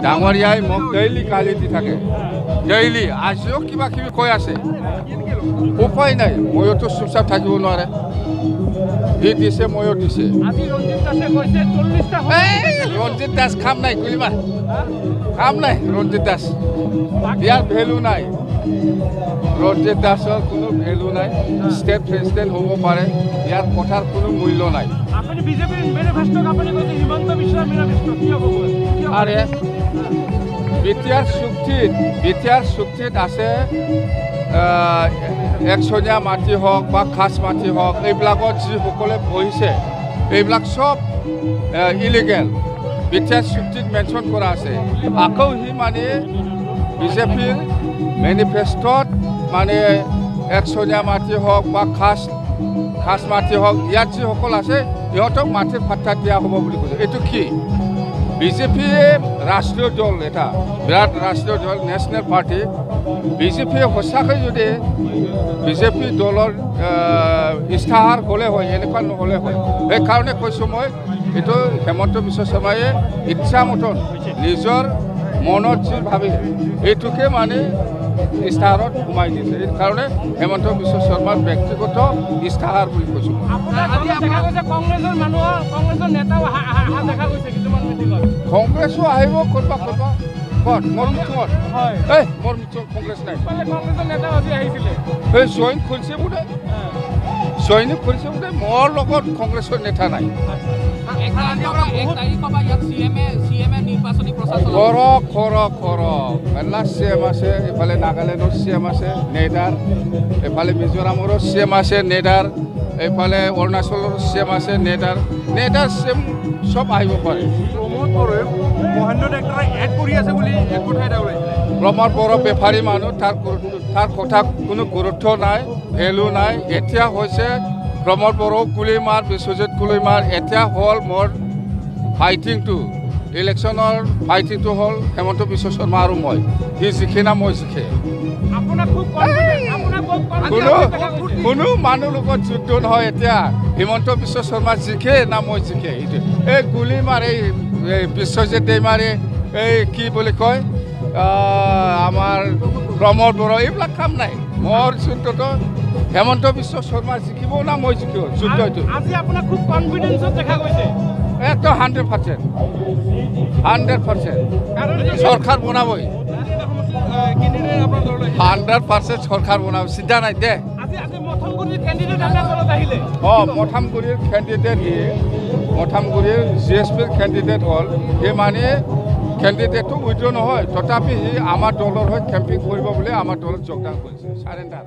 ডাঙৰীয়াই মোক ডেইলি গালি দি থাকে ডেইলি আজিও কিবা কিবি কৈ আছে উপায় নাই ময়োতো চুপচাপ থাকিব নোৱাৰে দি দিছে ময়ো দিছে ৰঞ্জিত দাস কাম নাই কুলিমা কাম নাই ৰঞ্জিত দাস ইয়াৰ ভেলু নাই ৰঞ্জিত দাসৰ কোনো ভেলু নাই ষ্টেট প্ৰেচিডেণ্ট হ'ব পাৰে ইয়াৰ কথাৰ কোনো মূল্য নাই আৰে বিটিআৰ চুক্তিত আছে একচনীয়া মাটি হওক বা খাচ মাটি হওক এইবিলাকত যিসকলে বহিছে এইবিলাক চব ইলিগেল বিটিআৰ চুক্তিত মেনশ্যন কৰা আছে আকৌ সি মানে বিজেপিৰ মেনিফেষ্টত মানে একচনীয়া মাটি হওক বা খাচ মাটি হওক ইয়াত যিসকল আছে সিহঁতক মাটিৰ পাট্টা দিয়া হ'ব বুলি কৈছে এইটো কি বিজেপিয়ে ৰাষ্ট্ৰীয় দল এটা বিৰাট ৰাষ্ট্ৰীয় দল নেশ্যনেল পাৰ্টি বিজেপিয়ে সঁচাকৈ যদি বিজেপি দলৰ ইস্তাহাৰ হ'লে হয় এনেকুৱা নহ'লে হয় সেইকাৰণে কৈছোঁ মই এইটো হেমন্ত বিশ্ব শৰ্মাই ইচ্ছা মতন নিজৰ মনত যি ভাবে এইটোকে মানে ইস্তাহাৰত সোমাই দিছে এইকাৰণে হেমন্ত বিশ্ব শৰ্মাৰ ব্যক্তিগত ইস্তাহাৰ বুলি কৈছোঁ কংগ্ৰেছো আহিব কৰবা মোৰ মিটিঙত মোৰ মিটিঙত কংগ্ৰেছ নাই জইন খুলিছে বোলে মোৰ লগত কংগ্ৰেছৰ নেতা নাই মেলা CM আছে এইফালে নাগালেণ্ডৰ CM আছে নেডাৰ এইফালে মিজোৰামৰো CM আছে নেডাৰ এইফালে অৰুণাচলৰ CM আছে নেডাৰ CM চব আহিব পাৰে প্ৰমোদ বড়ো বেপাৰী মানুহ তাৰ কথা কোনো গুৰুত্ব নাই ভেলু নাই এতিয়া হৈছে প্ৰমোদ বড়ো কুলিমাৰ বিশ্বজিৎ কুলিমাৰ এতিয়া হ'ল মোৰ ফাইটিংটো ইলেকশ্যনৰ ফাইটিংটো হ'ল হেমন্ত বিশ্ব শৰ্মা আৰু মই সি জিকে না মই জিকে কোনো মানুহ লগত যুদ্ধ নহয় এতিয়া হিমন্ত বিশ্ব শৰ্মা জিকে না মই জিকে এইটো এই কুলিমাৰ এই বিশ্বজিৎ দেইমাৰে এই কি বুলি কয় আমাৰ প্ৰমোদ বড়ো এইবিলাক কাম নাই মোৰ যুদ্ধটো হেমন্ত বিশ্ব শৰ্মা জিকিব না মই জিকিব যুদ্ধটো একদম 100% চৰকাৰ বনাবই 100% চৰকাৰ বনাব চিন্তা নাই দে মথামগুৰিৰ কেণ্ডিডেট মথামগুৰিৰ GSPৰ কেণ্ডিডেট হ'ল সেই মানে কেণ্ডিডেটটো উইড্ৰ নহয় তথাপি সি আমাৰ দলৰ হৈ কেম্পিং কৰিব বুলি আমাৰ দলত যোগদান কৰিছে চাৰেণ্ডাৰ